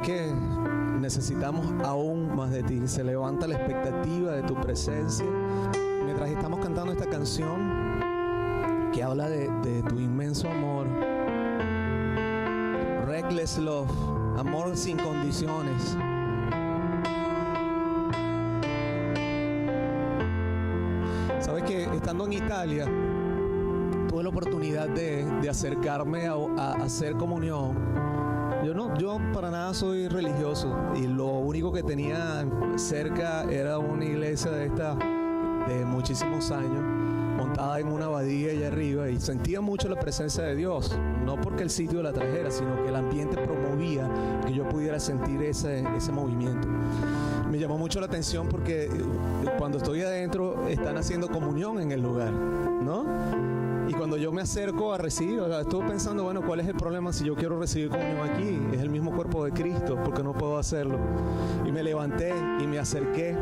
¿Verdad que necesitamos aún más de ti? Se levanta la expectativa de tu presencia. Mientras estamos cantando esta canción que habla de tu inmenso amor, reckless love, amor sin condiciones. Sabes que estando en Italia tuve la oportunidad de acercarme a hacer comunión. Yo para nada soy religioso y lo único que tenía cerca era una iglesia de muchísimos años, montada en una abadía allá arriba, y sentía mucho la presencia de Dios, no porque el sitio la trajera, sino que el ambiente promovía que yo pudiera sentir ese movimiento. Me llamó mucho la atención porque cuando estoy adentro están haciendo comunión en el lugar, ¿no? Y cuando yo me acerco a recibir, estuve pensando, bueno, ¿cuál es el problema si yo quiero recibir comunión aquí? Es el mismo cuerpo de Cristo, ¿por qué no puedo hacerlo? Y me levanté y me acerqué.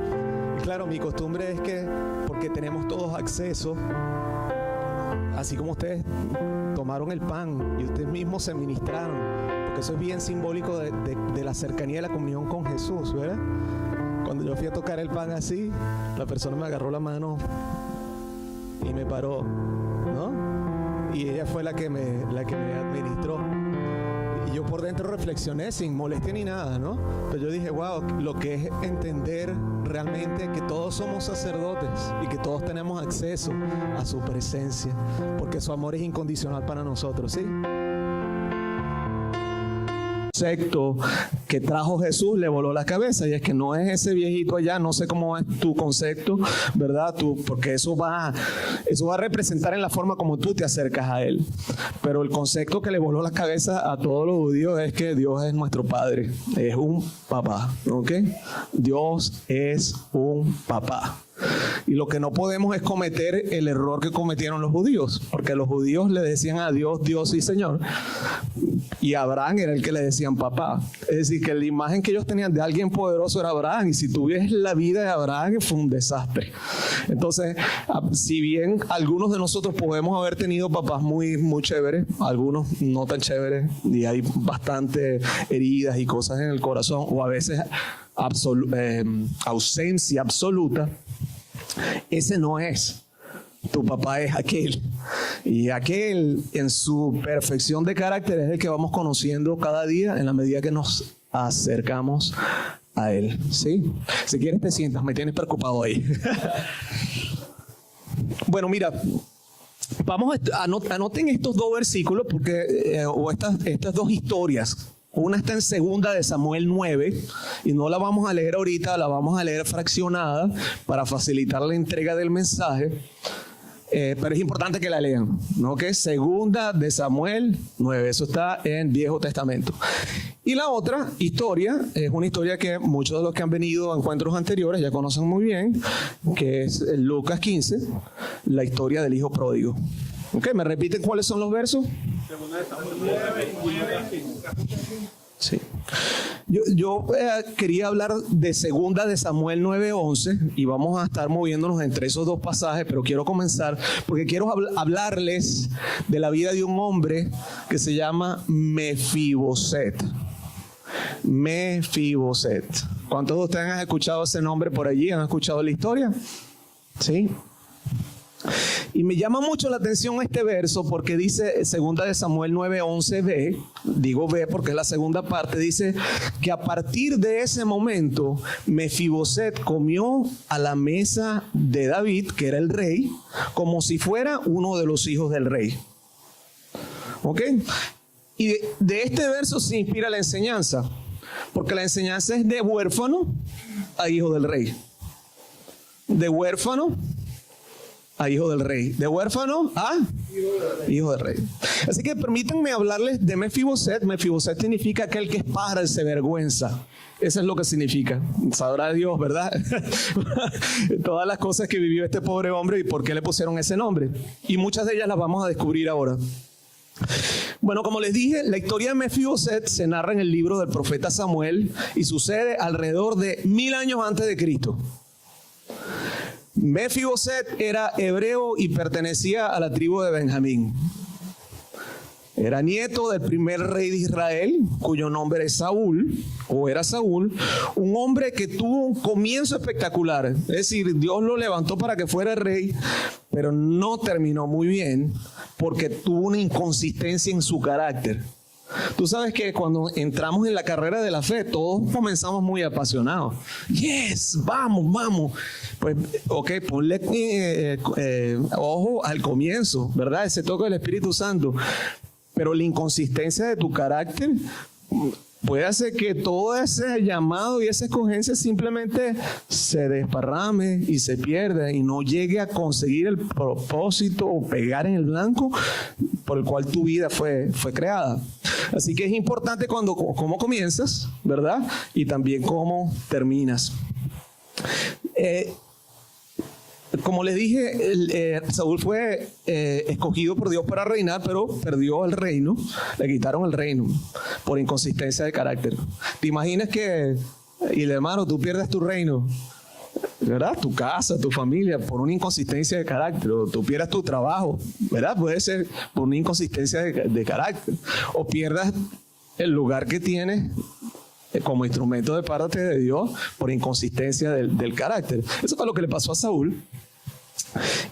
Y claro, mi costumbre es que, porque tenemos todos acceso, así como ustedes tomaron el pan y ustedes mismos se ministraron, porque eso es bien simbólico de la cercanía de la comunión con Jesús, ¿verdad? Cuando yo fui a tocar el pan así, la persona me agarró la mano y me paró, ¿no? Y ella fue la que me administró. Y yo por dentro reflexioné sin molestia ni nada, ¿no? Pero yo dije, wow, lo que es entender realmente que todos somos sacerdotes y que todos tenemos acceso a su presencia, porque su amor es incondicional para nosotros, ¿sí? Concepto que trajo Jesús le voló la cabeza, y es que no es ese viejito allá, no sé cómo es tu concepto, ¿verdad? Porque eso va a representar en la forma como tú te acercas a Él. Pero el concepto que le voló la cabeza a todos los judíos es que Dios es nuestro Padre, es un papá, ¿ok? Dios es un papá. Y lo que no podemos es cometer el error que cometieron los judíos, porque los judíos le decían a Dios, Dios y Señor, y Abraham era el que le decían papá. Es decir, que la imagen que ellos tenían de alguien poderoso era Abraham, y si tú ves la vida de Abraham fue un desastre. Entonces, si bien algunos de nosotros podemos haber tenido papás muy, muy chéveres, algunos no tan chéveres, y hay bastante heridas y cosas en el corazón, o a veces ausencia absoluta, ese no es. Tu papá es aquel. Y aquel, en su perfección de carácter, es el que vamos conociendo cada día en la medida que nos acercamos a Él. ¿Sí? Si quieres te sientas, me tienes preocupado ahí. Bueno, mira, anoten estos dos versículos porque, o estas dos historias. Una está en 2 de Samuel 9 y no la vamos a leer ahorita, la vamos a leer fraccionada para facilitar la entrega del mensaje, pero es importante que la lean, ¿no? Que es 2 de Samuel 9, eso está en Viejo Testamento. Y la otra historia es una historia que muchos de los que han venido a encuentros anteriores ya conocen muy bien, que es Lucas 15, la historia del hijo pródigo. ¿Ok? ¿Me repiten cuáles son los versos? 2 de Samuel 9. Sí. Yo quería hablar de 2 de Samuel 9:11 y vamos a estar moviéndonos entre esos dos pasajes, pero quiero comenzar porque quiero hablarles de la vida de un hombre que se llama Mefiboset. Mefiboset. ¿Cuántos de ustedes han escuchado ese nombre por allí? ¿Han escuchado la historia? Sí. Y me llama mucho la atención este verso porque dice 2 de Samuel 9:11b, digo B porque es la segunda parte, dice que a partir de ese momento Mefiboset comió a la mesa de David, que era el rey, como si fuera uno de los hijos del rey. ¿Ok? Y de este verso se inspira la enseñanza, porque la enseñanza es de huérfano a hijo del rey. De huérfano a hijo del rey. De huérfano a hijo del rey. Así que permítanme hablarles de Mefiboset. Mefiboset significa aquel que es padre, se vergüenza. Eso es lo que significa. Sabrá Dios, ¿verdad? Todas las cosas que vivió este pobre hombre y por qué le pusieron ese nombre. Y muchas de ellas las vamos a descubrir ahora. Bueno, como les dije, la historia de Mefiboset se narra en el libro del profeta Samuel y sucede alrededor de 1000 años antes de Cristo. Mefiboset era hebreo y pertenecía a la tribu de Benjamín. Era nieto del primer rey de Israel, cuyo nombre es Saúl, o era Saúl, un hombre que tuvo un comienzo espectacular. Es decir, Dios lo levantó para que fuera rey, pero no terminó muy bien porque tuvo una inconsistencia en su carácter. Tú sabes que cuando entramos en la carrera de la fe, todos comenzamos muy apasionados. Yes, vamos, vamos. Pues, ok, ponle ojo al comienzo, ¿verdad? Ese toque del Espíritu Santo. Pero la inconsistencia de tu carácter puede hacer que todo ese llamado y esa escogencia simplemente se desparrame y se pierda y no llegue a conseguir el propósito o pegar en el blanco por el cual tu vida fue creada. Así que es importante cómo comienzas, ¿verdad? Y también cómo terminas. Como les dije, Saúl fue escogido por Dios para reinar, pero perdió el reino, le quitaron el reino por inconsistencia de carácter. ¿Te imaginas que, y hermano, tú pierdes tu reino, ¿verdad? Tu casa, tu familia, por una inconsistencia de carácter, o tú pierdas tu trabajo, ¿verdad? Puede ser por una inconsistencia de carácter, o pierdas el lugar que tienes como instrumento de parte de Dios por inconsistencia del carácter. Eso fue lo que le pasó a Saúl.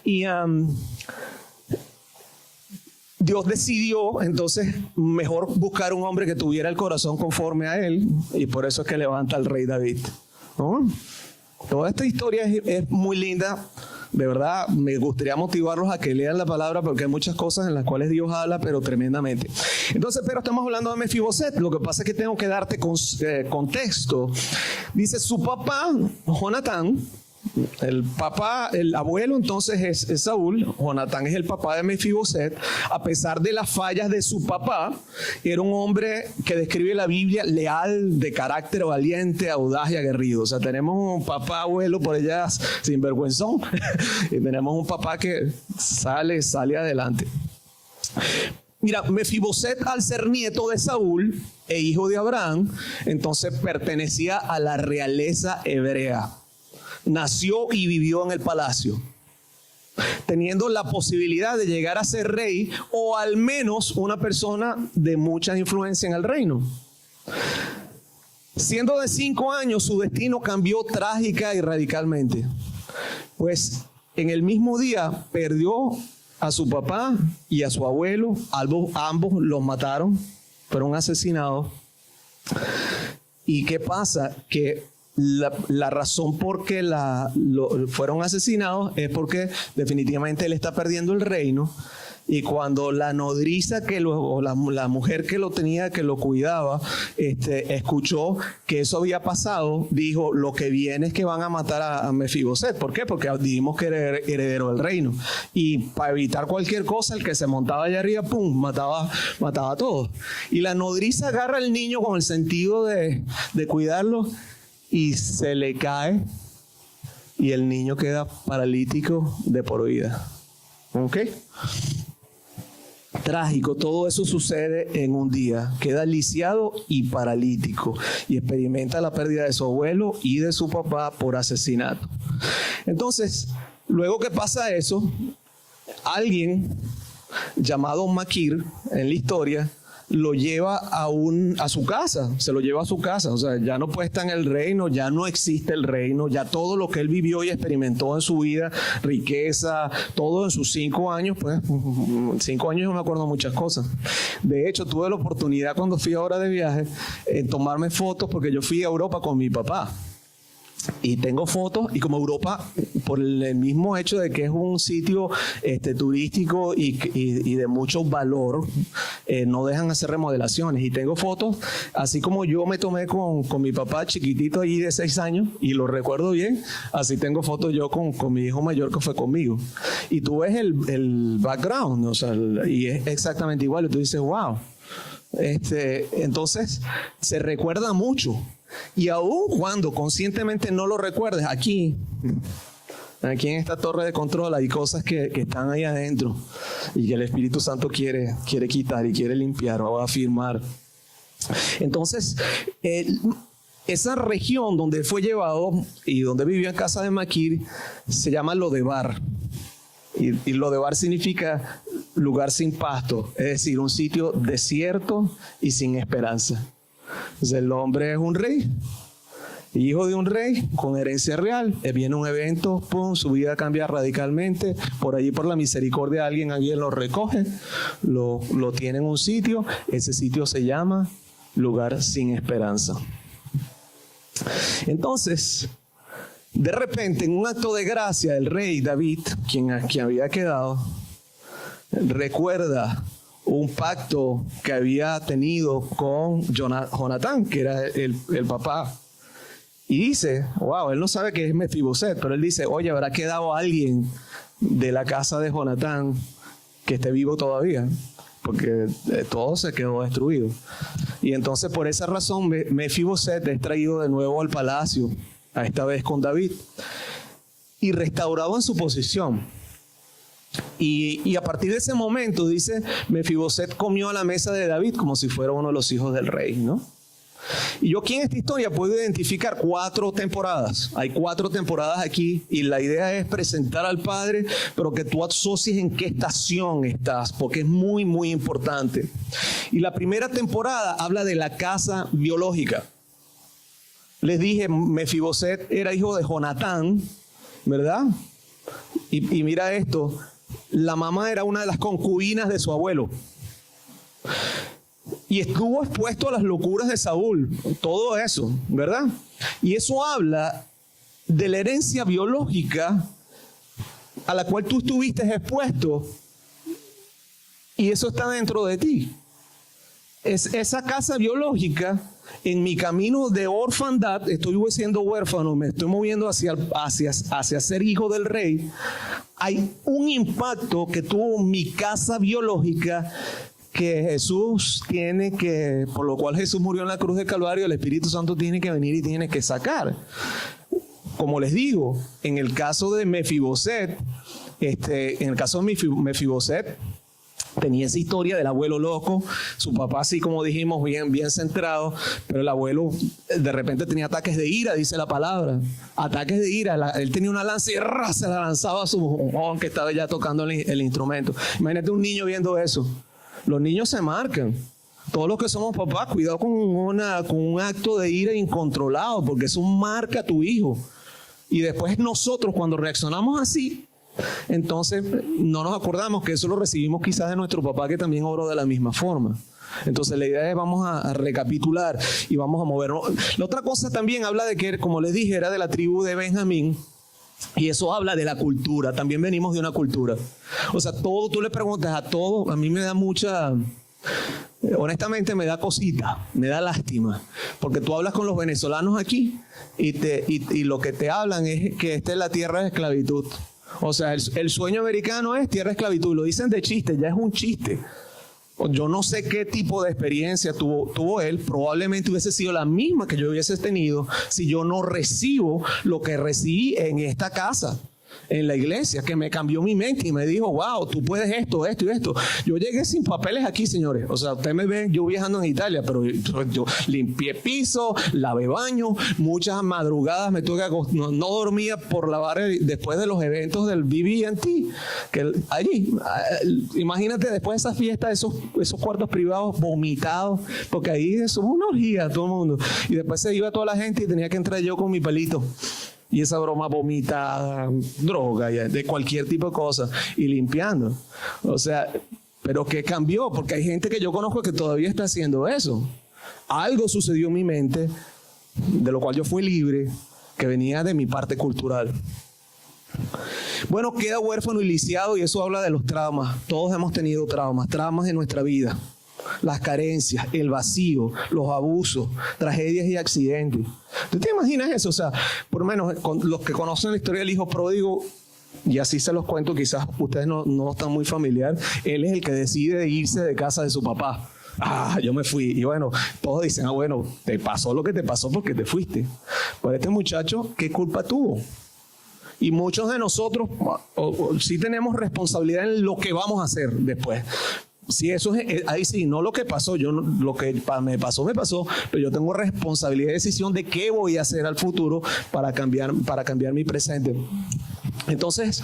Y Dios decidió entonces mejor buscar un hombre que tuviera el corazón conforme a él, y por eso es que levanta al rey David, ¿no? Toda esta historia es muy linda. De verdad, me gustaría motivarlos a que lean la palabra porque hay muchas cosas en las cuales Dios habla, pero tremendamente. Entonces, pero estamos hablando de Mefiboset. Lo que pasa es que tengo que darte contexto. Dice, su papá, Jonatán, el abuelo entonces es Saúl, Jonatán es el papá de Mefiboset. A pesar de las fallas de su papá, era un hombre que describe la Biblia leal, de carácter valiente, audaz y aguerrido. O sea, tenemos un papá abuelo por allá sinvergüenzón y tenemos un papá que sale adelante. Mira, Mefiboset, al ser nieto de Saúl e hijo de Abraham, entonces pertenecía a la realeza hebrea. Nació y vivió en el palacio, teniendo la posibilidad de llegar a ser rey o al menos una persona de mucha influencia en el reino. Siendo de 5 años, su destino cambió trágica y radicalmente. Pues en el mismo día perdió a su papá y a su abuelo. Ambos los mataron, fueron asesinados. ¿Y qué pasa? Que la razón por qué fueron asesinados es porque definitivamente él está perdiendo el reino, y cuando la nodriza o la mujer que lo tenía, que lo cuidaba, escuchó que eso había pasado, dijo, lo que viene es que van a matar a Mefiboset. ¿Por qué? Porque dijimos que era heredero del reino, y para evitar cualquier cosa, el que se montaba allá arriba, ¡pum!, mataba a todos. Y la nodriza agarra al niño con el sentido de cuidarlo, y se le cae y el niño queda paralítico de por vida. ¿Ok? Trágico, todo eso sucede en un día. Queda lisiado y paralítico y experimenta la pérdida de su abuelo y de su papá por asesinato. Entonces, luego que pasa eso, alguien llamado Maquir en la historia lo lleva a su casa, se lo lleva a su casa. O sea, ya no puede estar en el reino, ya no existe el reino, ya todo lo que él vivió y experimentó en su vida, riqueza, todo en sus 5 años, pues 5 años yo me acuerdo muchas cosas. De hecho, tuve la oportunidad cuando fui ahora de viaje en tomarme fotos, porque yo fui a Europa con mi papá. Y tengo fotos, y como Europa, por el mismo hecho de que es un sitio turístico y de mucho valor, no dejan hacer remodelaciones. Y tengo fotos, así como yo me tomé con mi papá chiquitito allí de 6 años, y lo recuerdo bien, así tengo fotos yo con mi hijo mayor que fue conmigo. Y tú ves el background, o sea, y es exactamente igual, y tú dices, wow. Entonces, se recuerda mucho. Y aun cuando conscientemente no lo recuerdes, aquí en esta torre de control hay cosas que están ahí adentro y que el Espíritu Santo quiere quitar y quiere limpiar o afirmar. Entonces, esa región donde fue llevado y donde vivió en casa de Maquir se llama Lodebar. Y Lodebar significa lugar sin pasto, es decir, un sitio desierto y sin esperanza. Entonces el hombre es un rey, hijo de un rey con herencia real. Viene un evento, pum, su vida cambia radicalmente. Por allí, por la misericordia de alguien lo recoge, lo tiene en un sitio. Ese sitio se llama lugar sin esperanza. Entonces, de repente, en un acto de gracia, el rey David, quien había quedado, recuerda un pacto que había tenido con Jonatán, que era el papá. Y dice, wow, él no sabe que es Mefiboset, pero él dice, oye, ¿habrá quedado alguien de la casa de Jonatán que esté vivo todavía? Porque todo se quedó destruido. Y entonces por esa razón Mefiboset es traído de nuevo al palacio, a esta vez con David, y restaurado en su posición. Y a partir de ese momento, dice, Mefiboset comió a la mesa de David como si fuera uno de los hijos del rey, ¿no? Y yo aquí en esta historia puedo identificar 4 temporadas. Hay 4 temporadas aquí y la idea es presentar al Padre, pero que tú asocies en qué estación estás, porque es muy, muy importante. Y la primera temporada habla de la casa biológica. Les dije, Mefiboset era hijo de Jonatán, ¿verdad? Y mira esto, la mamá era una de las concubinas de su abuelo. Y estuvo expuesto a las locuras de Saúl, todo eso, ¿verdad? Y eso habla de la herencia biológica a la cual tú estuviste expuesto, y eso está dentro de ti. Es esa casa biológica. En mi camino de orfandad, estoy siendo huérfano, me estoy moviendo hacia ser hijo del rey. Hay un impacto que tuvo mi casa biológica, que Jesús tiene que, por lo cual Jesús murió en la cruz del Calvario, el Espíritu Santo tiene que venir y tiene que sacar. Como les digo, en el caso de Mefiboset, tenía esa historia del abuelo loco, su papá así como dijimos, bien centrado, pero el abuelo de repente tenía ataques de ira, dice la palabra, ataques de ira. Él tenía una lanza y se la lanzaba a su mojón que estaba ya tocando el instrumento. Imagínate un niño viendo eso. Los niños se marcan. Todos los que somos papás, cuidado con un acto de ira incontrolado, porque eso marca a tu hijo. Y después nosotros, cuando reaccionamos así, entonces no nos acordamos que eso lo recibimos quizás de nuestro papá, que también obró de la misma forma. Entonces la idea es, vamos a recapitular y vamos a movernos. La otra cosa también habla de que, como les dije, era de la tribu de Benjamín. Y eso habla de la cultura. También venimos de una cultura. O sea, todo, tú le preguntas a todo, a mí me da honestamente me da cosita, me da lástima. Porque tú hablas con los venezolanos aquí y lo que te hablan es que esta es la tierra de esclavitud. O sea, el sueño americano es tierra de esclavitud. Lo dicen de chiste, ya es un chiste. Yo no sé qué tipo de experiencia tuvo él. Probablemente hubiese sido la misma que yo hubiese tenido si yo no recibo lo que recibí en esta casa, en la iglesia, que me cambió mi mente y me dijo, wow, tú puedes esto y esto. Yo llegué sin papeles aquí, señores. O sea, ustedes me ven yo viajando en Italia, pero yo limpié piso, lavé baño, muchas madrugadas me tuve que no dormía por lavar después de los eventos del BB&T, que allí, imagínate después de esa fiesta, esos cuartos privados vomitados, porque ahí eso es una orgía, todo el mundo. Y después se iba toda la gente y tenía que entrar yo con mi pelito. Y esa broma vomitada, droga, de cualquier tipo de cosa, y limpiando. O sea, pero ¿qué cambió? Porque hay gente que yo conozco que todavía está haciendo eso. Algo sucedió en mi mente, de lo cual yo fui libre, que venía de mi parte cultural. Bueno, queda huérfano y lisiado, y eso habla de los traumas. Todos hemos tenido traumas en nuestra vida. Las carencias, el vacío, los abusos, tragedias y accidentes. ¿Tú te imaginas eso? O sea, por lo menos los que conocen la historia del hijo pródigo, y así se los cuento, quizás ustedes no están muy familiar. Él es el que decide irse de casa de su papá. Yo me fui. Y bueno, todos dicen, bueno, te pasó lo que te pasó porque te fuiste. Pues este muchacho, ¿qué culpa tuvo? Y muchos de nosotros sí tenemos responsabilidad en lo que vamos a hacer después. Sí, eso es, ahí sí, no lo que pasó, lo que me pasó, pero yo tengo responsabilidad y decisión de qué voy a hacer al futuro para cambiar mi presente. Entonces,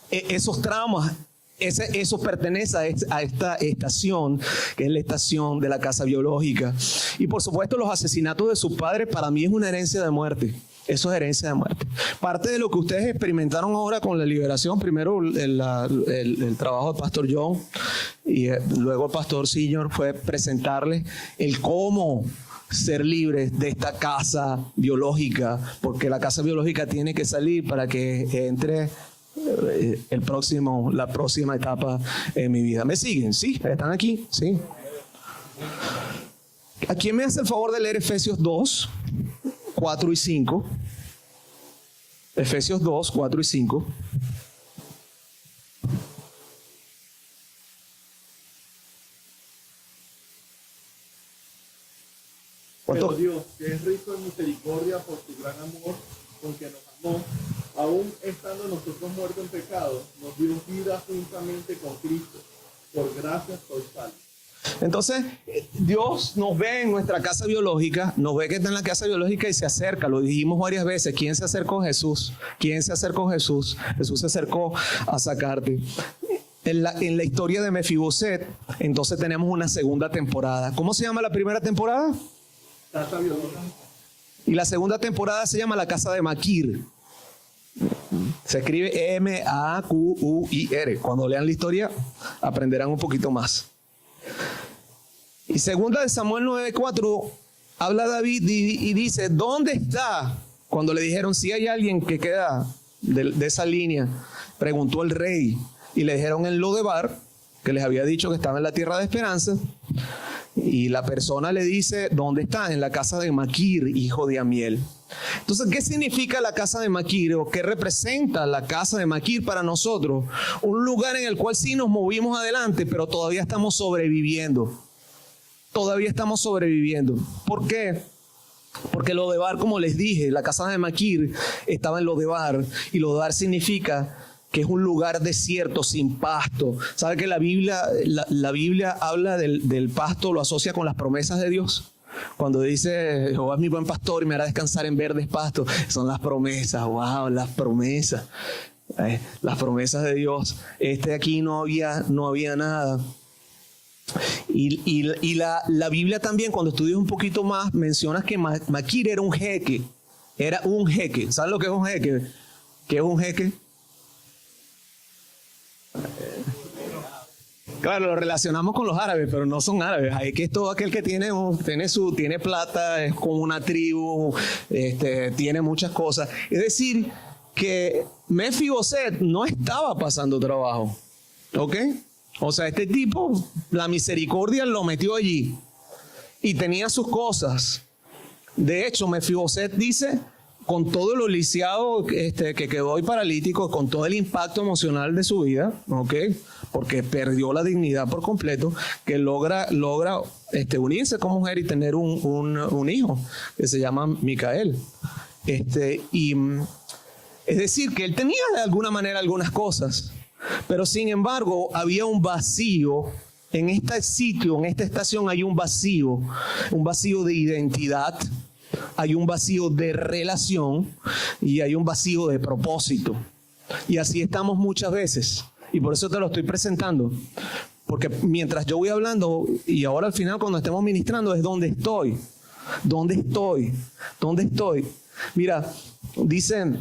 esos traumas, eso pertenece a esta estación, que es la estación de la casa biológica. Y por supuesto los asesinatos de sus padres para mí es una herencia de muerte. Eso es herencia de muerte. Parte de lo que ustedes experimentaron ahora con la liberación, primero el trabajo del pastor John y luego el pastor Senior, fue presentarles el cómo ser libres de esta casa biológica, porque la casa biológica tiene que salir para que entre la próxima etapa en mi vida. ¿Me siguen? ¿Sí? ¿Están aquí? ¿Sí? ¿A quién me hace el favor de leer Efesios 2, 4 y 5? Efesios 2, 4 y 5. Pero Dios, que es rico en misericordia por su gran amor, con que nos amó, aún estando nosotros muertos en pecado, nos dio vida juntamente con Cristo. Por gracia sois salvos. Entonces, Dios nos ve en nuestra casa biológica, nos ve que está en la casa biológica y se acerca. Lo dijimos varias veces. ¿Quién se acercó a Jesús? ¿Quién se acercó a Jesús? Jesús se acercó a sacarte. En la historia de Mefiboset, entonces tenemos una segunda temporada. ¿Cómo se llama la primera temporada? Casa biológica. Y la segunda temporada se llama la casa de Maquir. Se escribe M-A-Q-U-I-R. Cuando lean la historia, aprenderán un poquito más. Y segunda de Samuel 9:4 habla David y dice, ¿dónde está? Cuando le dijeron, si hay alguien que queda de esa línea, preguntó el rey y le dijeron en Lodebar, que les había dicho que estaba en la tierra de esperanza, y la persona le dice, ¿dónde está? En la casa de Maquir, hijo de Amiel. Entonces, ¿qué significa la casa de Maquir o qué representa la casa de Maquir para nosotros? Un lugar en el cual sí nos movimos adelante, pero todavía estamos sobreviviendo. Todavía estamos sobreviviendo. ¿Por qué? Porque Lodebar, como les dije, la casa de Maquir estaba en Lodebar, y Lodebar significa que es un lugar desierto, sin pasto. ¿Sabe que la Biblia habla del pasto, lo asocia con las promesas de Dios? Cuando dice, Jehová es mi buen pastor y me hará descansar en verdes pastos, son las promesas. ¡Wow! Las promesas. Las promesas de Dios. Aquí no había nada. Y la Biblia también, cuando estudias un poquito más, menciona que Maquir era un jeque. Era un jeque. ¿Saben lo que es un jeque? ¿Qué es un jeque? Claro, lo relacionamos con los árabes, pero no son árabes. Hay que es todo aquel que tiene plata, es como una tribu, tiene muchas cosas. Es decir, que Mefiboset no estaba pasando trabajo, ¿ok? O sea, este tipo, la misericordia lo metió allí y tenía sus cosas. De hecho, Mefiboset dice, con todo lo lisiado que quedó hoy paralítico, con todo el impacto emocional de su vida, ¿ok? Porque perdió la dignidad por completo, que logra unirse con mujer y tener un hijo que se llama Micael. Y es decir, que él tenía de alguna manera algunas cosas, pero sin embargo había un vacío. En este sitio, en esta estación hay un vacío de identidad, hay un vacío de relación y hay un vacío de propósito. Y así estamos muchas veces. Y por eso te lo estoy presentando. Porque mientras yo voy hablando, y ahora al final cuando estemos ministrando, es dónde estoy. ¿Dónde estoy? ¿Dónde estoy? Mira, dicen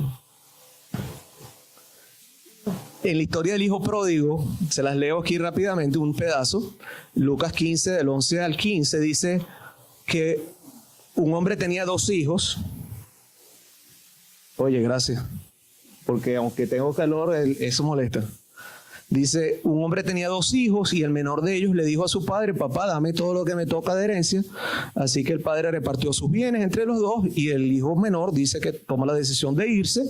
en la historia del hijo pródigo, se las leo aquí rápidamente, un pedazo. Lucas 15, del 11 al 15, dice que un hombre tenía 2 hijos. Oye, gracias. Porque aunque tengo calor, eso molesta. Dice, un hombre tenía 2 hijos y el menor de ellos le dijo a su padre, papá, dame todo lo que me toca de herencia. Así que el padre repartió sus bienes entre los dos y el hijo menor dice que toma la decisión de irse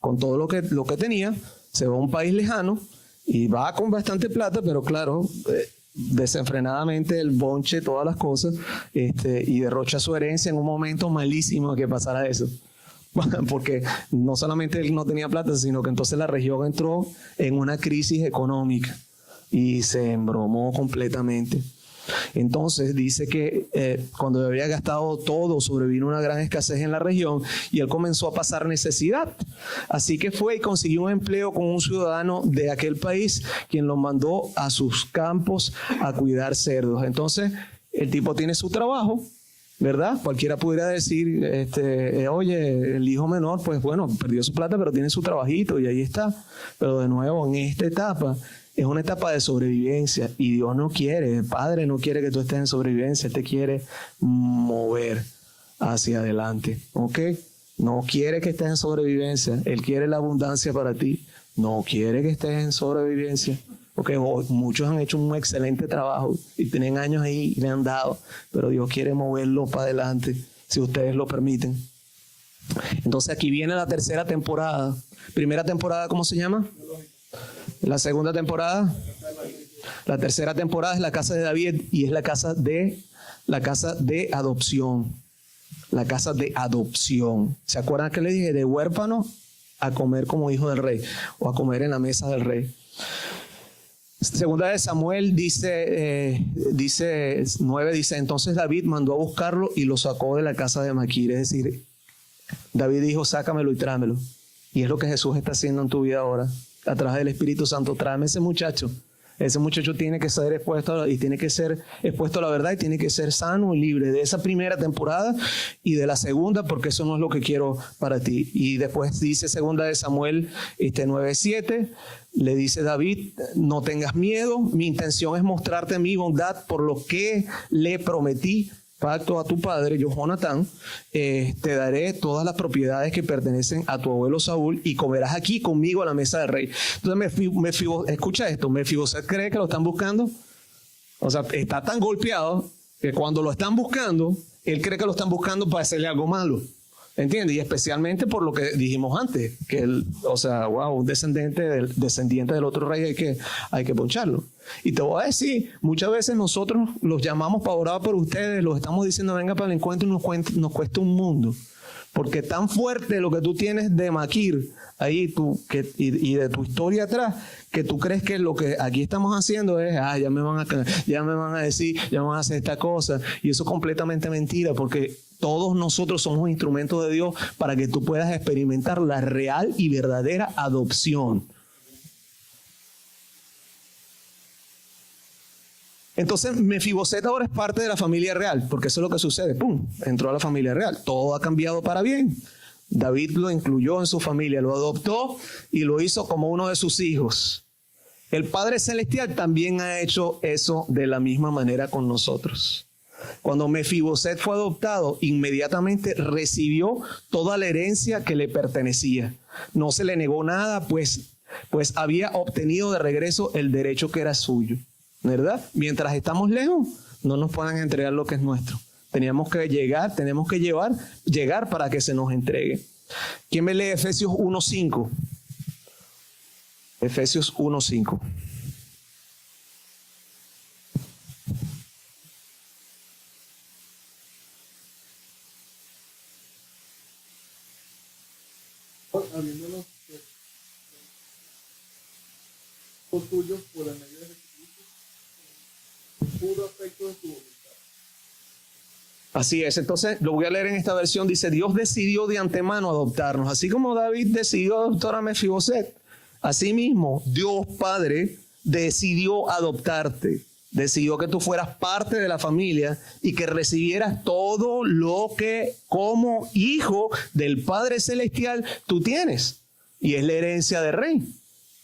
con todo lo que tenía, se va a un país lejano y va con bastante plata, pero claro, desenfrenadamente el bonche, todas las cosas, y derrocha su herencia en un momento malísimo que pasara eso. Porque no solamente él no tenía plata, sino que entonces la región entró en una crisis económica y se embromó completamente. Entonces dice que cuando había gastado todo, sobrevino una gran escasez en la región y él comenzó a pasar necesidad. Así que fue y consiguió un empleo con un ciudadano de aquel país, quien lo mandó a sus campos a cuidar cerdos. Entonces el tipo tiene su trabajo, ¿verdad? Cualquiera pudiera decir, oye, el hijo menor, pues bueno, perdió su plata, pero tiene su trabajito y ahí está. Pero de nuevo, en esta etapa, es una etapa de sobrevivencia y Dios no quiere, el Padre no quiere que tú estés en sobrevivencia, Él te quiere mover hacia adelante, ¿ok? No quiere que estés en sobrevivencia, Él quiere la abundancia para ti, no quiere que estés en sobrevivencia. Porque muchos han hecho un excelente trabajo y tienen años ahí y le han dado, pero Dios quiere moverlo para adelante si ustedes lo permiten. Entonces aquí viene la tercera temporada. Primera temporada, ¿cómo se llama? La segunda temporada. La tercera temporada es la casa de David y es la casa de adopción. La casa de adopción. ¿Se acuerdan que le dije? De huérfano a comer como hijo del rey o a comer en la mesa del rey. Segunda de Samuel dice 9, dice, entonces David mandó a buscarlo y lo sacó de la casa de Maquir. Es decir, David dijo, sácamelo y tráemelo. Y es lo que Jesús está haciendo en tu vida ahora. A través del Espíritu Santo, tráeme ese muchacho. Ese muchacho tiene que ser expuesto y tiene que ser expuesto a la verdad y tiene que ser sano y libre de esa primera temporada y de la segunda, porque eso no es lo que quiero para ti. Y después dice segunda de Samuel 9:7, le dice David, no tengas miedo, mi intención es mostrarte mi bondad por lo que le prometí pacto a tu padre, yo Jonatán, te daré todas las propiedades que pertenecen a tu abuelo Saúl y comerás aquí conmigo a la mesa del rey. Entonces escucha esto, Mefiboset cree que lo están buscando, o sea, está tan golpeado que cuando lo están buscando, él cree que lo están buscando para hacerle algo malo. ¿Entiendes? Y especialmente por lo que dijimos antes, que él, o sea, wow, un descendiente del otro rey hay que poncharlo. Y te voy a decir, muchas veces nosotros los llamamos para orar por ustedes, los estamos diciendo venga para el encuentro y nos cuesta un mundo. Porque tan fuerte lo que tú tienes de Maquir ahí y de tu historia atrás, que tú crees que lo que aquí estamos haciendo es, ya me van a decir, ya me van a hacer esta cosa. Y eso es completamente mentira, porque todos nosotros somos instrumentos de Dios para que tú puedas experimentar la real y verdadera adopción. Entonces Mefiboset ahora es parte de la familia real, porque eso es lo que sucede, ¡pum!, entró a la familia real, todo ha cambiado para bien. David lo incluyó en su familia, lo adoptó y lo hizo como uno de sus hijos. El Padre Celestial también ha hecho eso de la misma manera con nosotros. Cuando Mefiboset fue adoptado, inmediatamente recibió toda la herencia que le pertenecía. No se le negó nada, pues había obtenido de regreso el derecho que era suyo. ¿Verdad? Mientras estamos lejos, no nos puedan entregar lo que es nuestro. Tenemos que llegar para que se nos entregue. ¿Quién me lee Efesios 1:5? Efesios 1:5. Habiéndonos los tuyos por el medio de Jesucristo, puro afecto de tu voluntad. Así es, entonces lo voy a leer en esta versión, dice, Dios decidió de antemano adoptarnos, así como David decidió adoptar a Mefiboset. Asimismo, Dios Padre decidió adoptarte, decidió que tú fueras parte de la familia y que recibieras todo lo que como hijo del Padre Celestial tú tienes, y es la herencia del rey.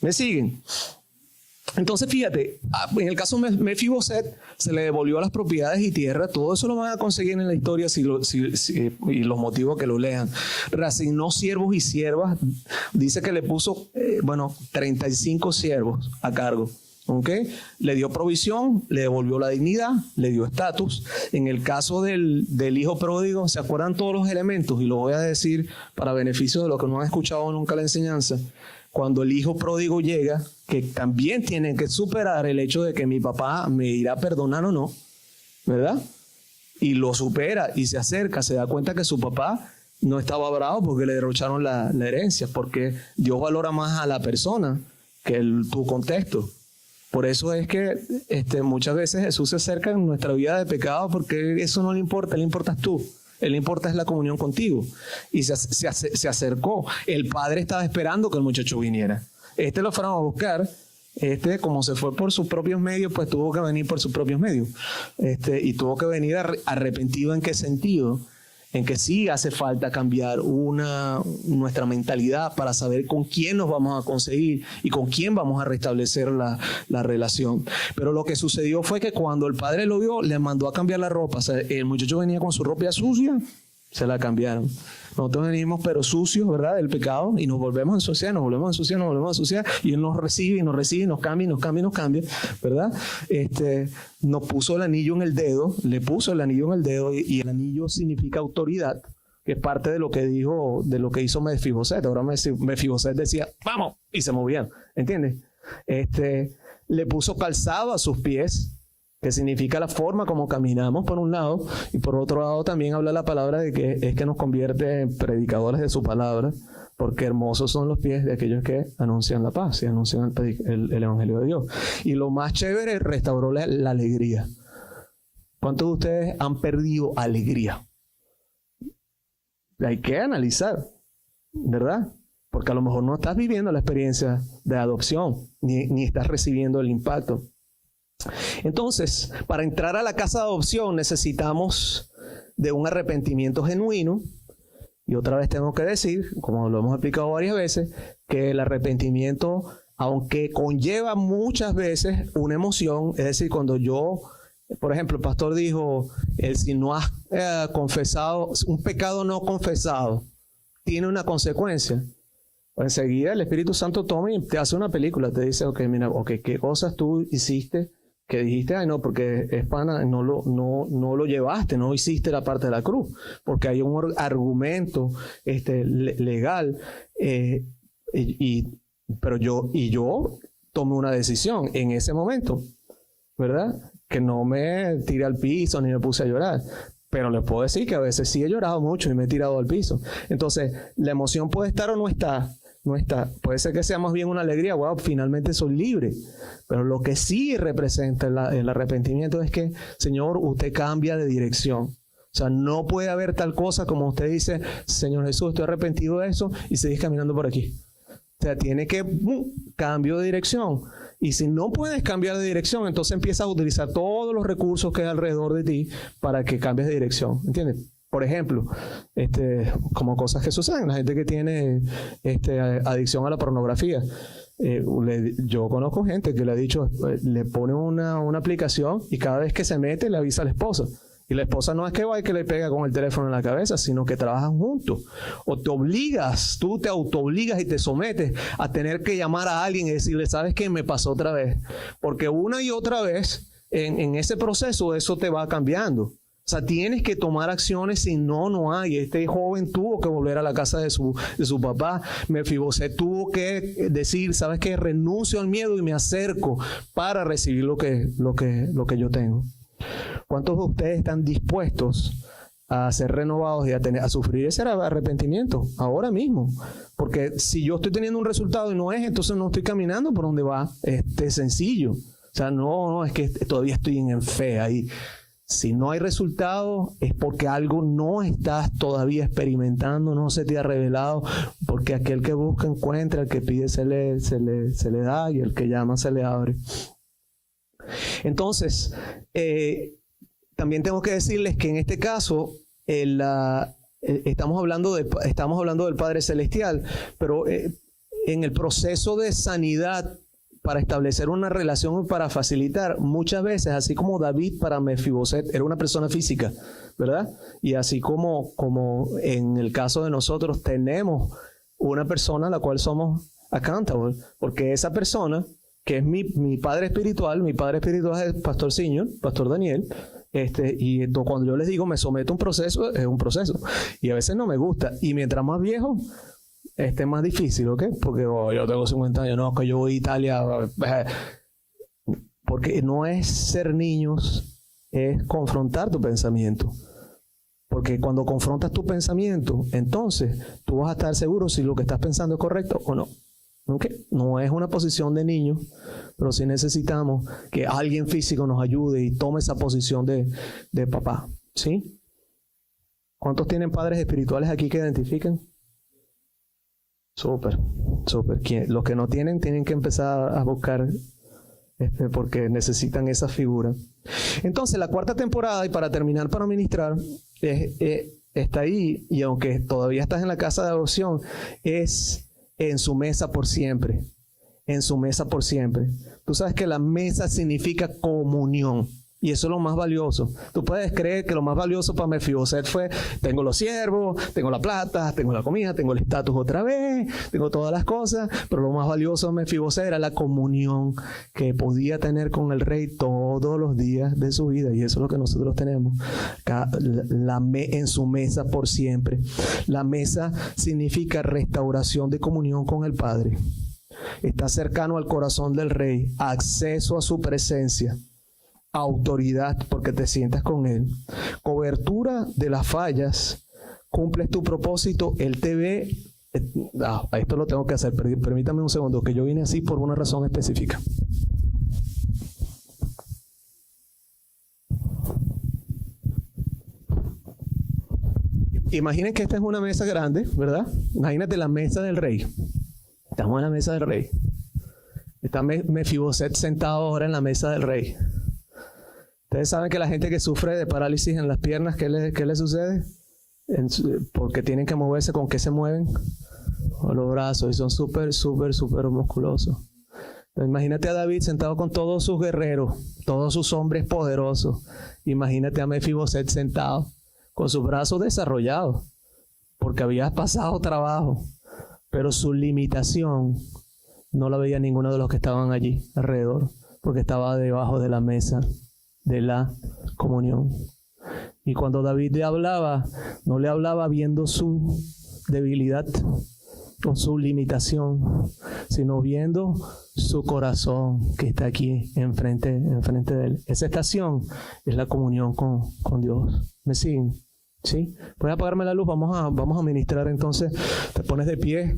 ¿Me siguen? Entonces fíjate, en el caso de Mefiboset se le devolvió las propiedades y tierra, todo eso lo van a conseguir en la historia y los motivos que lo lean. Reasignó siervos y siervas, dice que le puso 35 siervos a cargo. ¿Okay? Le dio provisión, le devolvió la dignidad, le dio estatus. En el caso del hijo pródigo, ¿se acuerdan todos los elementos? Y lo voy a decir para beneficio de los que no han escuchado nunca la enseñanza. Cuando el hijo pródigo llega, que también tienen que superar el hecho de que mi papá me irá a perdonar o no, ¿verdad? Y lo supera y se acerca, se da cuenta que su papá no estaba bravo porque le derrocharon la herencia, porque Dios valora más a la persona que tu contexto. Por eso es que muchas veces Jesús se acerca en nuestra vida de pecado, porque eso no le importa, le importas tú. Él le importa es la comunión contigo. Y se acercó. El padre estaba esperando que el muchacho viniera. Lo fueron a buscar. Como se fue por sus propios medios, pues tuvo que venir por sus propios medios. Y tuvo que venir arrepentido. ¿En qué sentido? En que sí hace falta cambiar nuestra mentalidad para saber con quién nos vamos a conseguir y con quién vamos a restablecer la relación. Pero lo que sucedió fue que cuando el padre lo vio, le mandó a cambiar la ropa. O sea, el muchacho venía con su ropa sucia, se la cambiaron. Nosotros venimos pero sucios, ¿verdad?, del pecado, y nos volvemos a ensuciar, y Él nos recibe, nos cambia, ¿verdad? Nos puso el anillo en el dedo, le puso el anillo en el dedo, y el anillo significa autoridad, que es parte de lo que hizo Mefiboset. Ahora Mefiboset decía, ¡vamos!, y se movía, ¿entiendes? Le puso calzado a sus pies, que significa la forma como caminamos por un lado, y por otro lado también habla la palabra de que es que nos convierte en predicadores de su palabra, porque hermosos son los pies de aquellos que anuncian la paz y anuncian el evangelio de Dios. Y lo más chévere, restauró la alegría. ¿Cuántos de ustedes han perdido alegría? Hay que analizar, ¿verdad? Porque a lo mejor no estás viviendo la experiencia de adopción, ni estás recibiendo el impacto. Entonces, para entrar a la casa de adopción necesitamos de un arrepentimiento genuino. Y otra vez tengo que decir, como lo hemos explicado varias veces, que el arrepentimiento, aunque conlleva muchas veces una emoción, es decir, cuando yo, por ejemplo, el pastor dijo, si no has confesado, un pecado no confesado tiene una consecuencia. Enseguida el Espíritu Santo toma y te hace una película, te dice, ¿qué cosas tú hiciste? Que dijiste, ay no, porque es pana, no lo llevaste, no hiciste la parte de la cruz, porque hay un argumento legal, pero yo tomé una decisión en ese momento, ¿verdad? Que no me tiré al piso ni me puse a llorar, pero les puedo decir que a veces sí he llorado mucho y me he tirado al piso. Entonces, la emoción puede estar o no está. Puede ser que sea más bien una alegría, wow, finalmente soy libre. Pero lo que sí representa el arrepentimiento es que, Señor, usted cambia de dirección. O sea, no puede haber tal cosa como usted dice, Señor Jesús, estoy arrepentido de eso, y seguís caminando por aquí. O sea, tiene que cambio de dirección. Y si no puedes cambiar de dirección, entonces empiezas a utilizar todos los recursos que hay alrededor de ti para que cambies de dirección. ¿Entiendes? Por ejemplo, como cosas que suceden, la gente que tiene adicción a la pornografía. Yo conozco gente que le ha dicho, le pone una aplicación y cada vez que se mete le avisa a la esposa. Y la esposa no es que va y que le pega con el teléfono en la cabeza, sino que trabajan juntos. O tú te autoobligas y te sometes a tener que llamar a alguien y decirle, ¿sabes qué? Me pasó otra vez. Porque una y otra vez, en ese proceso, eso te va cambiando. O sea, tienes que tomar acciones, si no hay. Este joven tuvo que volver a la casa de su papá. Mefiboset tuvo que decir, ¿sabes qué? Renuncio al miedo y me acerco para recibir lo que yo tengo. ¿Cuántos de ustedes están dispuestos a ser renovados y a sufrir ese arrepentimiento ahora mismo? Porque si yo estoy teniendo un resultado y no es, entonces no estoy caminando por donde va. Sencillo. O sea, no, es que todavía estoy en fe ahí. Si no hay resultado es porque algo no estás todavía experimentando, no se te ha revelado, porque aquel que busca encuentra, el que pide se le da y el que llama se le abre. Entonces, también tengo que decirles que en este caso estamos hablando del Padre Celestial, pero en el proceso de sanidad, para establecer una relación, para facilitar, muchas veces, así como David para Mefiboset era una persona física, ¿verdad? Y así como en el caso de nosotros tenemos una persona a la cual somos accountable, porque esa persona, que es mi padre espiritual es el Pastor Senior, Pastor Daniel, y cuando yo les digo me someto a un proceso, es un proceso, y a veces no me gusta, y mientras más viejo, más difícil, ¿ok? Porque yo tengo 50 años, no, que yo voy a Italia. Porque no es ser niños, es confrontar tu pensamiento. Porque cuando confrontas tu pensamiento, entonces tú vas a estar seguro si lo que estás pensando es correcto o no. ¿Okay? No es una posición de niño, pero sí necesitamos que alguien físico nos ayude y tome esa posición de papá. ¿Sí? ¿Cuántos tienen padres espirituales aquí que identifiquen? Súper, súper. Los que no tienen que empezar a buscar porque necesitan esa figura. Entonces, la cuarta temporada, y para terminar para ministrar, está ahí, y aunque todavía estás en la casa de adopción, es en su mesa por siempre. En su mesa por siempre. Tú sabes que la mesa significa comunión. Y eso es lo más valioso. Tú puedes creer que lo más valioso para Mefiboset fue: tengo los siervos, tengo la plata, tengo la comida, tengo el estatus otra vez, tengo todas las cosas. Pero lo más valioso de Mefiboset era la comunión que podía tener con el rey todos los días de su vida. Y eso es lo que nosotros tenemos en su mesa por siempre. La mesa significa restauración de comunión con el Padre. Está cercano al corazón del rey, acceso a su presencia, autoridad porque te sientas con él, cobertura de las fallas, cumples tu propósito, él te ve. Esto lo tengo que hacer, permítame un segundo, que yo vine así por una razón específica. Imaginen que esta es una mesa grande, ¿verdad? Imagínate la mesa del rey. Estamos en la mesa del rey. Está Mefiboset sentado ahora en la mesa del rey. Ustedes saben que la gente que sufre de parálisis en las piernas, ¿qué le sucede? Porque tienen que moverse. ¿Con qué se mueven? Con los brazos, y son súper musculosos. Entonces, imagínate a David sentado con todos sus guerreros, todos sus hombres poderosos. Imagínate a Mefiboset sentado con sus brazos desarrollados, porque había pasado trabajo, pero su limitación no la veía ninguno de los que estaban allí alrededor, porque estaba debajo de la mesa de la comunión. Y cuando David le hablaba, no le hablaba viendo su debilidad o su limitación, sino viendo su corazón que está aquí enfrente de él. Esa estación es la comunión con Dios. ¿Me siguen? ¿Sí? Puedes apagarme la luz, vamos a ministrar entonces. Te pones de pie.